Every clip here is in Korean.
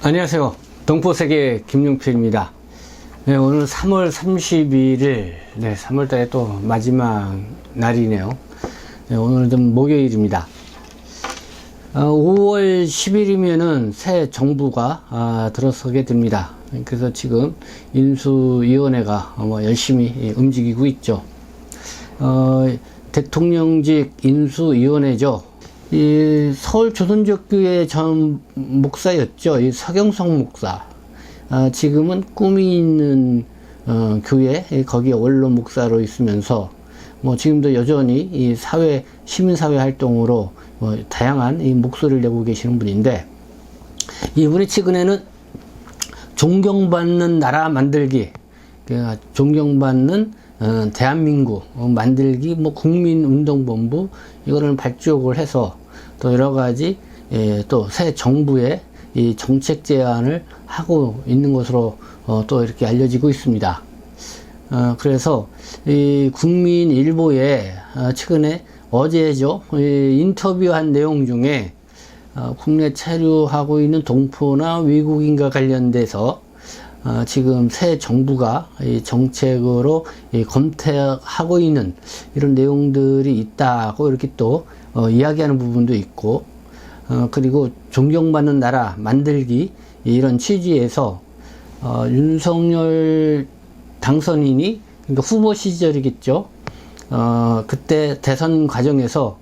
안녕하세요. 동포세계 김용필입니다. 네, 오늘 3월 31일, 3월달에 또 마지막 날이네요. 네, 오늘은 목요일입니다. 5월 10일이면은 새 정부가 들어서게 됩니다. 그래서 지금 인수위원회가 열심히 움직이고 있죠. 대통령직 인수위원회죠. 이 서울조선족교회 전 목사였죠. 이 서경석 목사. 지금은 꿈이 있는 교회 거기에 원로 목사로 있으면서 지금도 여전히 이 시민사회 활동으로 다양한 이 목소리를 내고 계시는 분인데, 이분이 최근에는 존경받는 나라 만들기, 존경받는 대한민국 만들기 국민운동본부 이거를 발족을 해서 또 여러가지 또 새 정부의 이 정책 제안을 하고 있는 것으로 또 이렇게 알려지고 있습니다. 그래서 이 국민일보에 최근에 어제죠, 인터뷰한 내용 중에 국내 체류하고 있는 동포나 외국인과 관련돼서 지금 새 정부가 이 정책으로 검토하고 있는 이런 내용들이 있다고 이렇게 또 이야기하는 부분도 있고, 그리고 존경받는 나라 만들기 이런 취지에서 윤석열 당선인이, 그러니까 후보 시절이겠죠. 그때 대선 과정에서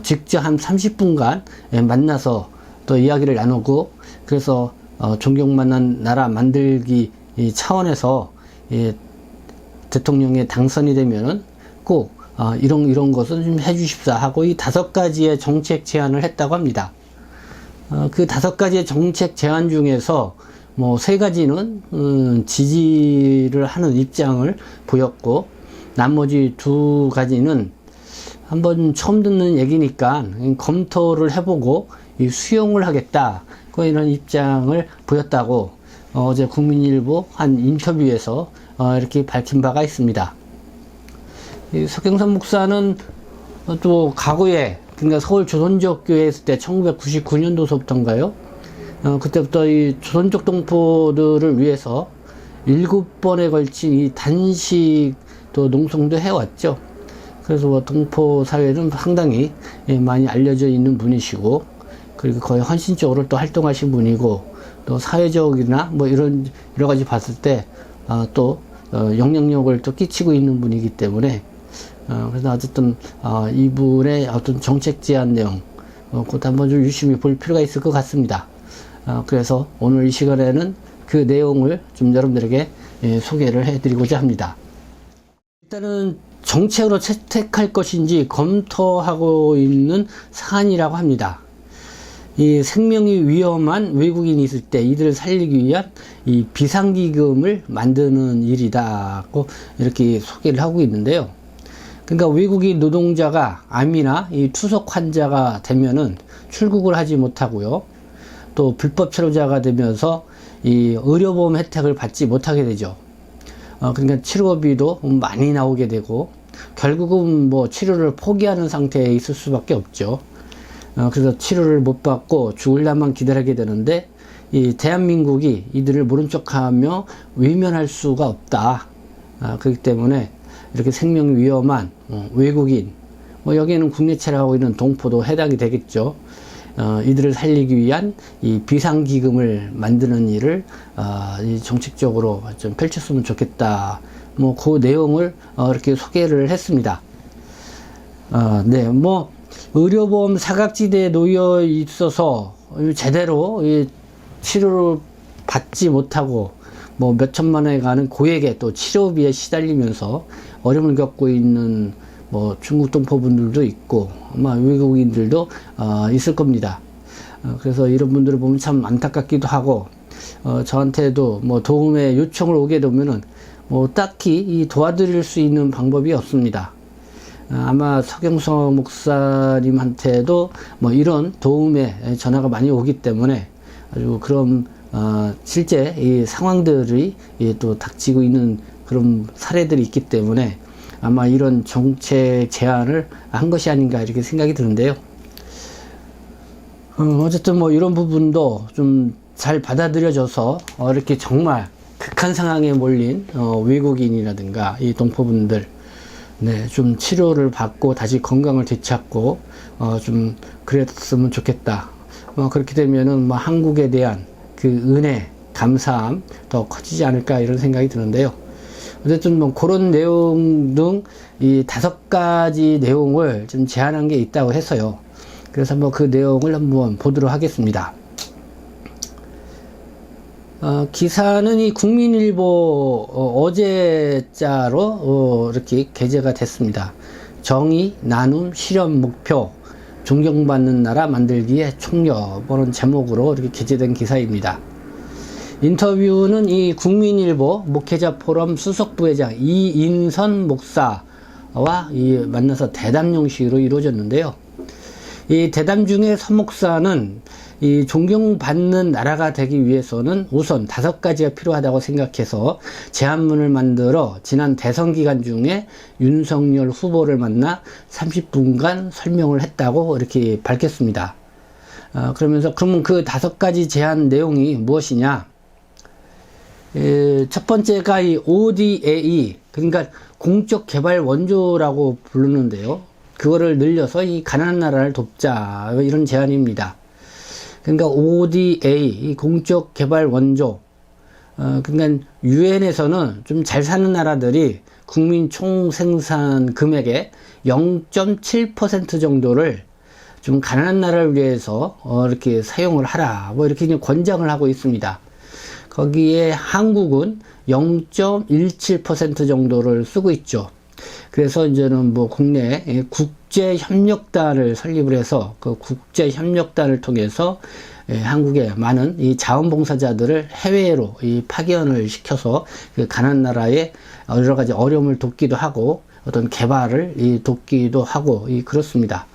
직접 한 30분간 만나서 또 이야기를 나누고, 그래서 존경받는 나라 만들기 차원에서 대통령에 당선이 되면은 꼭 이런 것은 좀 해주십사 하고 이 5가지의 정책 제안을 했다고 합니다. 그 5가지의 정책 제안 중에서 3가지는 지지를 하는 입장을 보였고, 나머지 2가지는 한번 처음 듣는 얘기니까 검토를 해보고 수용을 하겠다, 이런 입장을 보였다고 어제 국민일보 한 인터뷰에서 이렇게 밝힌 바가 있습니다. 이 서경석 목사는 또 과거에, 그러니까 서울 조선족 교회에 있을 때 1999년도서부터인가요? 그때부터 이 조선족 동포들을 위해서 7번에 걸친 이 단식도 농성도 해왔죠. 그래서 동포 사회는 상당히 많이 알려져 있는 분이시고, 그리고 거의 헌신적으로 또 활동하신 분이고, 또 사회적이나 이런 여러 가지 봤을 때 또 영향력을 또 끼치고 있는 분이기 때문에, 그래서 어쨌든 이분의 어떤 정책 제안 내용 곧 한번 좀 유심히 볼 필요가 있을 것 같습니다. 그래서 오늘 이 시간에는 그 내용을 좀 여러분들에게 소개를 해드리고자 합니다. 일단은 정책으로 채택할 것인지 검토하고 있는 사안이라고 합니다. 이 생명이 위험한 외국인이 있을 때 이들을 살리기 위한 이 비상기금을 만드는 일이다고 이렇게 소개를 하고 있는데요. 그러니까 외국인 노동자가 암이나 이 투석 환자가 되면은 출국을 하지 못하고요. 또 불법 체류자가 되면서 이 의료보험 혜택을 받지 못하게 되죠. 그러니까 치료비도 많이 나오게 되고, 결국은 치료를 포기하는 상태에 있을 수밖에 없죠. 그래서 치료를 못 받고 죽을 날만 기다리게 되는데, 이 대한민국이 이들을 모른 척하며 외면할 수가 없다. 그렇기 때문에 이렇게 생명 위험한 외국인, 여기에는 국내 체류하고 있는 동포도 해당이 되겠죠. 이들을 살리기 위한 이 비상기금을 만드는 일을 정책적으로 좀 펼쳤으면 좋겠다. 그 내용을 이렇게 소개를 했습니다. 의료보험 사각지대에 놓여 있어서 제대로 치료를 받지 못하고 몇 천만 원에 가는 고액의 또 치료비에 시달리면서 어려움을 겪고 있는 중국 동포분들도 있고 아마 외국인들도 있을 겁니다. 그래서 이런 분들을 보면 참 안타깝기도 하고, 저한테도 도움의 요청을 오게 되면은 딱히 도와드릴 수 있는 방법이 없습니다. 아마 서경석 목사님한테도 이런 도움의 전화가 많이 오기 때문에 아주 그런 실제 이 상황들이 또 닥치고 있는 그런 사례들이 있기 때문에 아마 이런 정책 제안을 한 것이 아닌가 이렇게 생각이 드는데요. 어쨌든 뭐 이런 부분도 좀 잘 받아들여져서 이렇게 정말 극한 상황에 몰린 외국인이라든가 이 동포분들, 네, 좀 치료를 받고 다시 건강을 되찾고 좀 그랬으면 좋겠다. 그렇게 되면은 뭐 한국에 대한 그 은혜, 감사함 더 커지지 않을까 이런 생각이 드는데요. 어쨌든 뭐 그런 내용 등 이 5가지 내용을 좀 제안한 게 있다고 해서요. 그래서 뭐 그 내용을 한번 보도록 하겠습니다. 기사는 이 국민일보 어제자로 이렇게 게재가 됐습니다. 정의, 나눔, 실현 목표, 존경받는 나라 만들기에 총력, 이런 제목으로 이렇게 게재된 기사입니다. 인터뷰는 이 국민일보 목회자 포럼 수석 부회장 이인선 목사와 만나서 대담 형식으로 이루어졌는데요. 이 대담 중에 서 목사는 이 존경받는 나라가 되기 위해서는 우선 5가지가 필요하다고 생각해서 제안문을 만들어 지난 대선 기간 중에 윤석열 후보를 만나 30분간 설명을 했다고 이렇게 밝혔습니다. 그러면서 그러면 그 5가지 제안 내용이 무엇이냐? 첫 번째가 이 ODA, 그러니까 공적 개발 원조라고 부르는데요. 그거를 늘려서 이 가난한 나라를 돕자, 이런 제안입니다. 그러니까 ODA, 이 공적 개발 원조, 그러니까 유엔에서는 좀 잘 사는 나라들이 국민 총 생산 금액의 0.7% 정도를 좀 가난한 나라를 위해서 이렇게 사용을 하라, 뭐 이렇게 권장을 하고 있습니다. 거기에 한국은 0.17% 정도를 쓰고 있죠. 그래서 이제는 뭐 국내 국제협력단을 설립을 해서 그 국제협력단을 통해서 한국의 많은 이 자원봉사자들을 해외로 파견을 시켜서 그 가난한 나라의 여러 가지 어려움을 돕기도 하고 어떤 개발을 돕기도 하고 그렇습니다.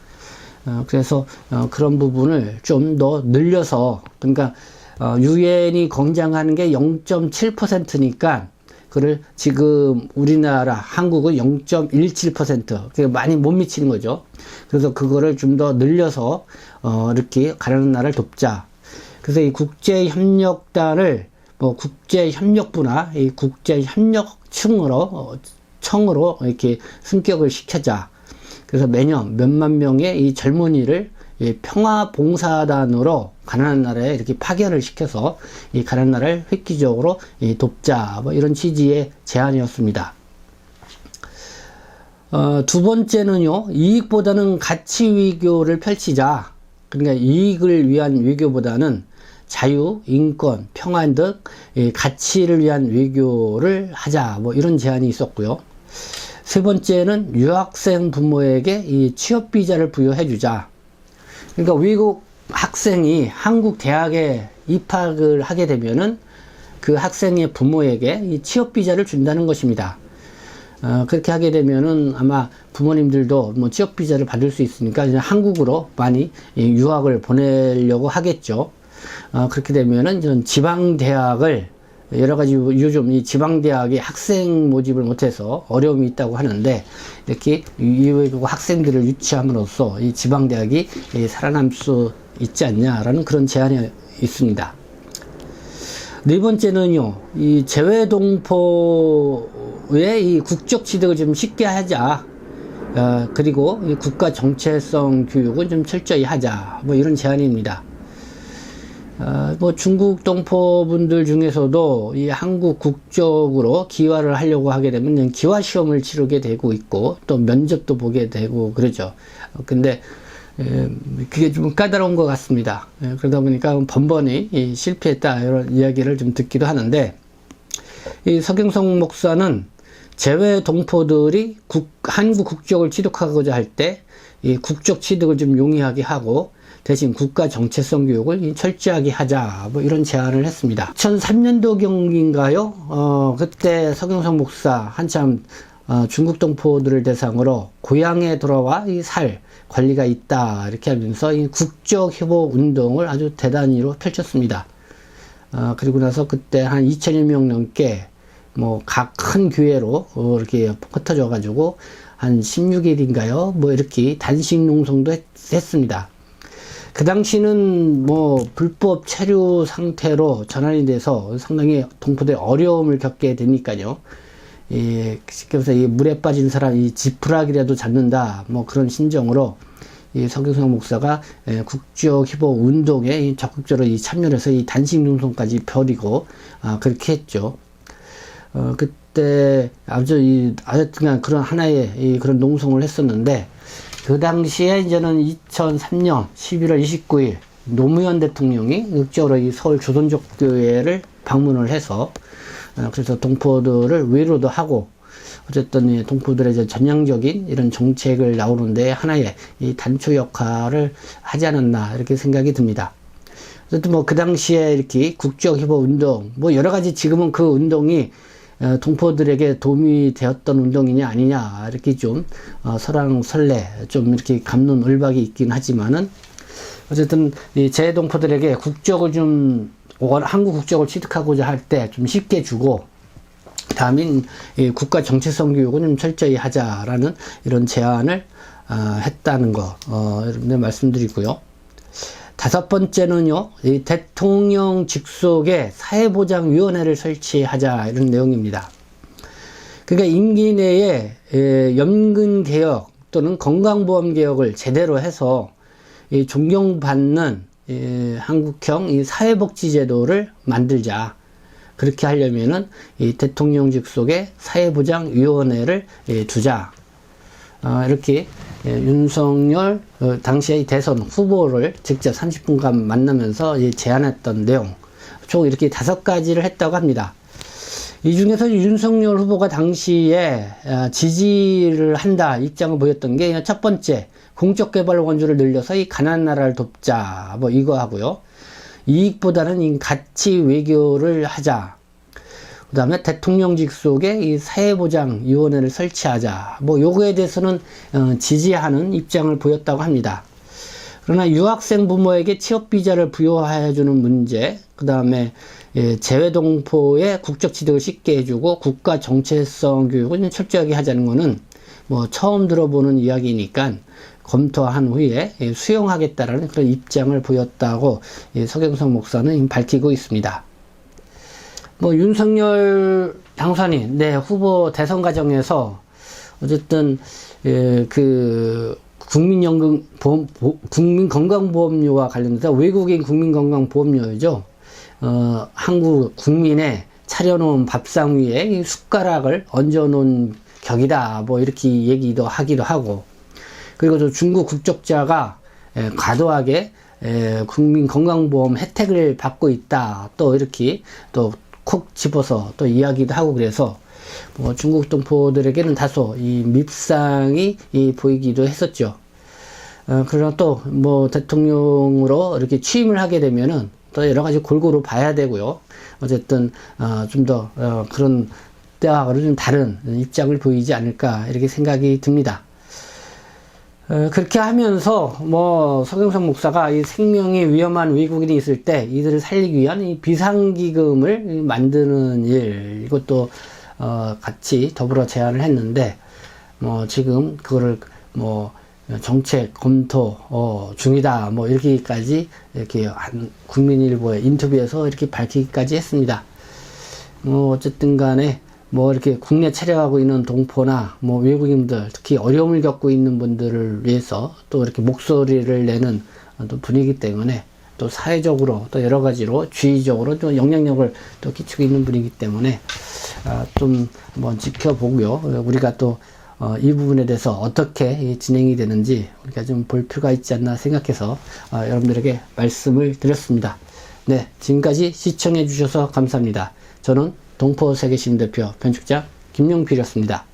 그래서 그런 부분을 좀 더 늘려서, 그러니까 유엔이 권장하는 게 0.7%니까 그를 지금 우리나라 한국은 0.17%, 많이 못 미치는 거죠. 그래서 그거를 좀 더 늘려서 이렇게 가난한 나라를 돕자. 그래서 이 국제협력단을 뭐 국제협력부나 이 국제협력청으로 이렇게 승격을 시켜자. 그래서 매년 몇만 명의 이 젊은이를 평화봉사단으로 가난한 나라에 이렇게 파견을 시켜서 이 가난한 나라를 획기적으로 돕자, 뭐 이런 취지의 제안이었습니다. 두 번째는요, 이익보다는 가치 외교를 펼치자. 그러니까 이익을 위한 외교보다는 자유, 인권, 평화 등 가치를 위한 외교를 하자, 뭐 이런 제안이 있었고요. 세 번째는 유학생 부모에게 이 취업비자를 부여해 주자. 그러니까 외국 학생이 한국 대학에 입학을 하게 되면은 그 학생의 부모에게 이 취업비자를 준다는 것입니다. 그렇게 하게 되면은 아마 부모님들도 뭐 취업비자를 받을 수 있으니까 이제 한국으로 많이 유학을 보내려고 하겠죠. 그렇게 되면은 이런 지방대학을 여러 가지 요즘 이 지방대학이 학생 모집을 못해서 어려움이 있다고 하는데, 이렇게 외국 학생들을 유치함으로써 이 지방대학이 살아남을 수 있지 않냐라는 그런 제안이 있습니다. 네 번째는요, 이 재외동포의 이 국적 취득을 좀 쉽게 하자. 그리고 이 국가 정체성 교육은 좀 철저히 하자. 뭐 이런 제안입니다. 뭐 중국 동포분들 중에서도 이 한국 국적으로 기화를 하려고 하게 되면 기화 시험을 치르게 되고 있고 또 면접도 보게 되고 그러죠. 근데 그게 좀 까다로운 것 같습니다. 그러다 보니까 번번이 실패했다 이런 이야기를 좀 듣기도 하는데, 이 서경석 목사는 재외 동포들이 한국 국적을 취득하고자 할 때 이 국적 취득을 좀 용이하게 하고 대신 국가 정체성 교육을 철저하게 하자, 뭐 이런 제안을 했습니다. 2003년도경인가요? 그때 서경석 목사 한참 중국 동포들을 대상으로 고향에 돌아와 살 권리가 있다 이렇게 하면서 이 국적 회복 운동을 아주 대단히로 펼쳤습니다. 그리고 나서 그때 한 2,000여 명 넘게 뭐 각 큰 교회로 이렇게 흩어져 가지고 한 16일인가요? 뭐 이렇게 단식 농성도 했습니다. 그 당시는 뭐 불법 체류 상태로 전환이 돼서 상당히 동포들이 어려움을 겪게 되니까요. 그래서 이 물에 빠진 사람, 이 지푸라기라도 잡는다, 뭐 그런 심정으로 이 서경석 목사가 국적 희보 운동에 적극적으로 참여해서 이 단식 농성까지 펴리고 그렇게 했죠. 그때 아주 하여튼간 그런 하나의 그런 농성을 했었는데, 그 당시에 이제는 2003년 11월 29일 노무현 대통령이 극적으로 이 서울 조선족교회를 방문을 해서 그래서 동포들을 위로도 하고, 어쨌든 이 동포들의 이제 전향적인 이런 정책을 나오는데 하나의 이 단초 역할을 하지 않았나 이렇게 생각이 듭니다. 어쨌든 뭐 그 당시에 이렇게 국적 희보 운동, 뭐 여러 가지 지금은 그 운동이 동포들에게 도움이 되었던 운동이냐 아니냐 이렇게 좀 설왕설래 좀 이렇게 감론 을박이 있긴 하지만은, 어쨌든 이 재동포들에게 국적을 좀 한국 국적을 취득하고자 할 때 좀 쉽게 주고, 다음에 국가 정체성 교육은 좀 철저히 하자라는 이런 제안을 했다는 거 여러분들 말씀드리고요. 다섯 번째는요, 이 대통령 직속에 사회보장위원회를 설치하자 이런 내용입니다. 그러니까 임기 내에 연금개혁 또는 건강보험개혁을 제대로 해서 존경받는 한국형 이 사회복지제도를 만들자. 그렇게 하려면은 이 대통령 직속에 사회보장위원회를 두자. 이렇게 윤석열 당시의 대선 후보를 직접 30분간 만나면서 제안했던 내용, 총 이렇게 5가지를 했다고 합니다. 이 중에서 윤석열 후보가 당시에 지지를 한다 입장을 보였던 게, 첫 번째, 공적개발 원조를 늘려서 이 가난한 나라를 돕자, 뭐 이거 하고요. 이익보다는 가치 외교를 하자. 그 다음에 대통령 직속에 이 사회보장위원회를 설치하자. 뭐 요거에 대해서는 지지하는 입장을 보였다고 합니다. 그러나 유학생 부모에게 취업비자를 부여해주는 문제, 그 다음에 재외동포의 국적 취득을 쉽게 해주고 국가 정체성 교육을 철저하게 하자는 거는 뭐 처음 들어보는 이야기니까 검토한 후에 수용하겠다라는 그런 입장을 보였다고 서경석 목사는 밝히고 있습니다. 뭐 윤석열 당선인 후보 대선 과정에서 어쨌든 그 국민건강보험료와 관련해서 외국인 국민건강보험료죠. 한국 국민의 차려놓은 밥상 위에 숟가락을 얹어놓은 격이다. 뭐 이렇게 얘기도 하기도 하고, 그리고 또 중국 국적자가 과도하게 국민건강보험 혜택을 받고 있다. 또 이렇게 또 콕 집어서 또 이야기도 하고, 그래서 뭐 중국 동포들에게는 다소 이 밉상이 보이기도 했었죠. 그러나 또 뭐 대통령으로 이렇게 취임을 하게 되면은 또 여러 가지 골고루 봐야 되고요. 어쨌든 좀 더 그런 때와는 좀 다른 입장을 보이지 않을까 이렇게 생각이 듭니다. 그렇게 하면서 뭐 서경석 목사가 이 생명이 위험한 외국인이 있을 때 이들을 살리기 위한 이 비상기금을 만드는 일, 이것도 같이 더불어 제안을 했는데, 뭐 지금 그거를 뭐 정책 검토 중이다, 뭐 이렇게까지 이렇게 국민일보의 인터뷰에서 이렇게 밝히기까지 했습니다. 뭐 어쨌든 간에 뭐 이렇게 국내 체류하고 있는 동포나 뭐 외국인들, 특히 어려움을 겪고 있는 분들을 위해서 또 이렇게 목소리를 내는 또 분이기 때문에, 또 사회적으로 또 여러 가지로 주의적으로 또 영향력을 또 끼치고 있는 분이기 때문에 좀 한번 지켜보고요. 우리가 또 이 부분에 대해서 어떻게 진행이 되는지 우리가 좀 볼 필요가 있지 않나 생각해서 여러분들에게 말씀을 드렸습니다. 네, 지금까지 시청해 주셔서 감사합니다. 저는 동포세계신 대표 건축자 김용필이었습니다.